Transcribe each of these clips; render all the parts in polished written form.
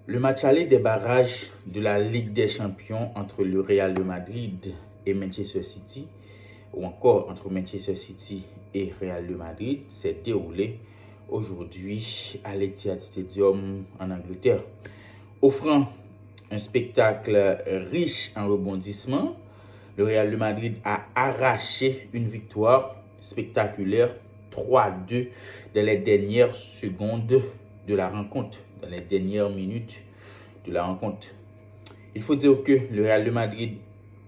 Le match aller des barrages de la Ligue des Champions entre le Real de Madrid et Manchester City, ou encore entre Manchester City et Real de Madrid, s'est déroulé aujourd'hui à l'Etihad Stadium en Angleterre, offrant un spectacle riche en rebondissements. Le Real de Madrid a arraché une victoire spectaculaire 3-2 dans les dernières secondes de la rencontre, dans les dernières minutes de la rencontre. Il faut dire que le Real de Madrid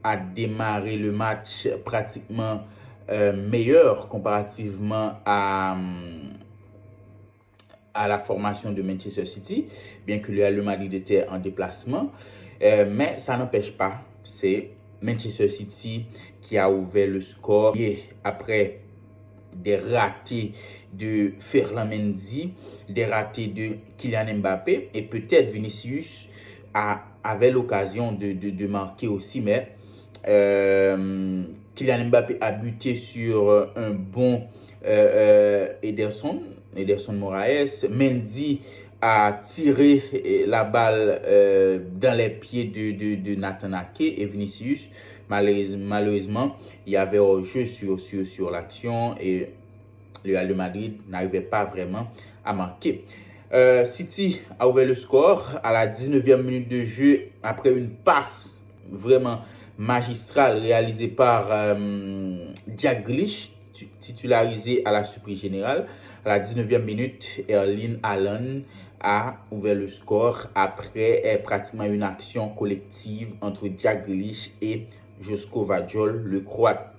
a démarré le match pratiquement meilleur comparativement à la formation de Manchester City, bien que le Real de Madrid était en déplacement. Mais ça n'empêche pas, c'est Manchester City qui a ouvert le score et après des ratés de Ferland Mendy, des ratés de Kylian Mbappé et peut-être Vinicius avait l'occasion de marquer aussi, mais Kylian Mbappé a buté sur un bon Ederson Moraes. Mendy a tiré la balle dans les pieds de Nathan Ake et Vinicius. Malheureusement, il y avait hors-jeu sur l'action et le Real de Madrid n'arrivait pas vraiment à marquer. City a ouvert le score à la 19e minute de jeu après une passe vraiment magistrale réalisée par Jack Grealish, titularisé à la surprise générale. À la 19e minute, Erling Haaland a ouvert le score après pratiquement une action collective entre Jack Grealish et Josko Vadjol, le Croate.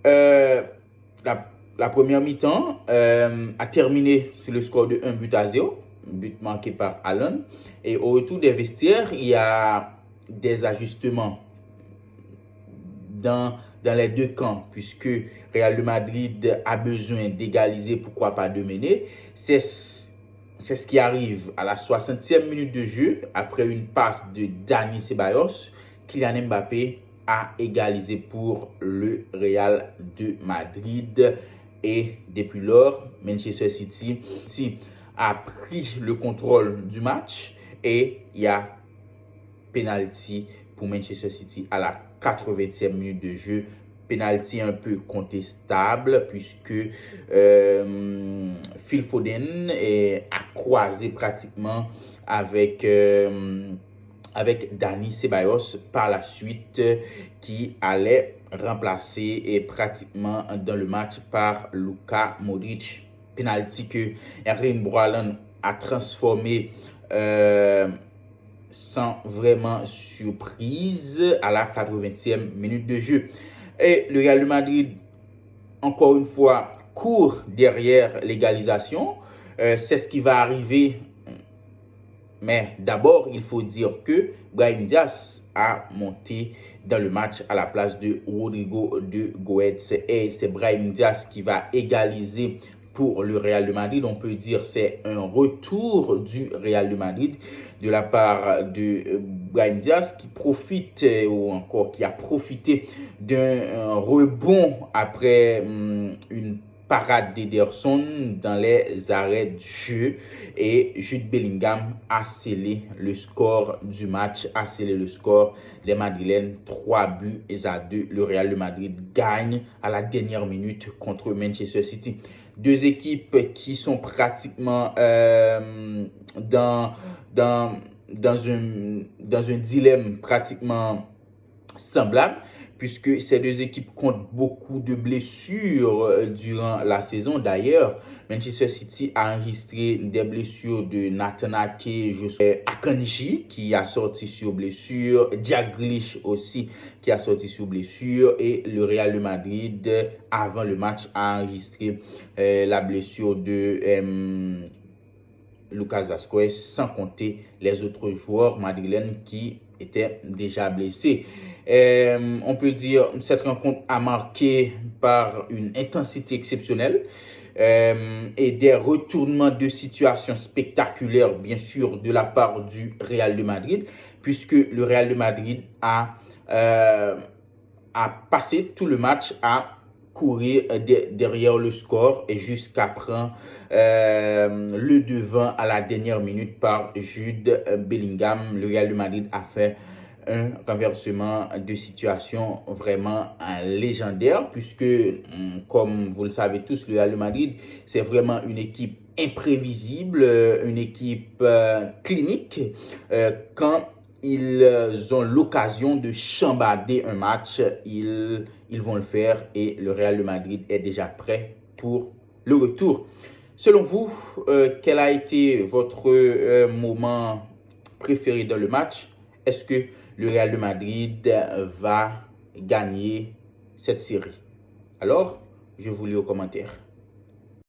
La première mi-temps a terminé sur le score de 1-0, but marqué par Haaland. Et au retour des vestiaires, il y a des ajustements dans les deux camps, puisque Real de Madrid a besoin d'égaliser, pourquoi pas de mener. C'est ce qui arrive à la 60e minute de jeu, après une passe de Dani Ceballos. Kylian Mbappé a égalisé pour le Real de Madrid. Et depuis lors, Manchester City a pris le contrôle du match et il y a penalty pour Manchester City à la 80e minute de jeu. Penalty un peu contestable puisque Phil Foden a croisé pratiquement avec Dani Ceballos par la suite, qui allait remplacer et pratiquement dans le match par Luka Modric. Penalty que Erling Haaland a transformé sans vraiment surprise à la 80e minute de jeu. Et le Real de Madrid, encore une fois, court derrière l'égalisation. C'est ce qui va arriver. Mais d'abord, il faut dire que Brahim Diaz a monté dans le match à la place de Rodrigo de Goetz. Et c'est Brahim Diaz qui va égaliser pour le Real de Madrid. On peut dire que c'est un retour du Real de Madrid de la part de Brahim Diaz qui profite ou encore qui a profité d'un rebond après une parade d'Ederson dans les arrêts de jeu et Jude Bellingham a scellé le score du match, a scellé le score des Madrilènes 3-2. Le Real de Madrid gagne à la dernière minute contre Manchester City. Deux équipes qui sont pratiquement dans un dilemme pratiquement semblable, puisque ces deux équipes comptent beaucoup de blessures durant la saison. D'ailleurs, Manchester City a enregistré des blessures de Nathan Ake, Akanji qui a sorti sur blessure, Jack Grealish aussi qui a sorti sur blessure, et le Real de Madrid avant le match a enregistré la blessure de Lucas Vazquez, sans compter les autres joueurs madrilènes qui étaient déjà blessés. On peut dire que cette rencontre a marqué par une intensité exceptionnelle et des retournements de situation spectaculaires, bien sûr, de la part du Real de Madrid, puisque le Real de Madrid a passé tout le match à courir derrière le score et jusqu'à prendre le devant à la dernière minute par Jude Bellingham. Le Real de Madrid a fait un renversement de situation vraiment légendaire puisque, comme vous le savez tous, le Real de Madrid, c'est vraiment une équipe imprévisible, une équipe clinique. Quand ils ont l'occasion de chambarder un match, ils vont le faire et le Real de Madrid est déjà prêt pour le retour. Selon vous, quel a été votre moment préféré dans le match? Est-ce que le Real de Madrid va gagner cette série? Alors, je vous lis aux commentaires.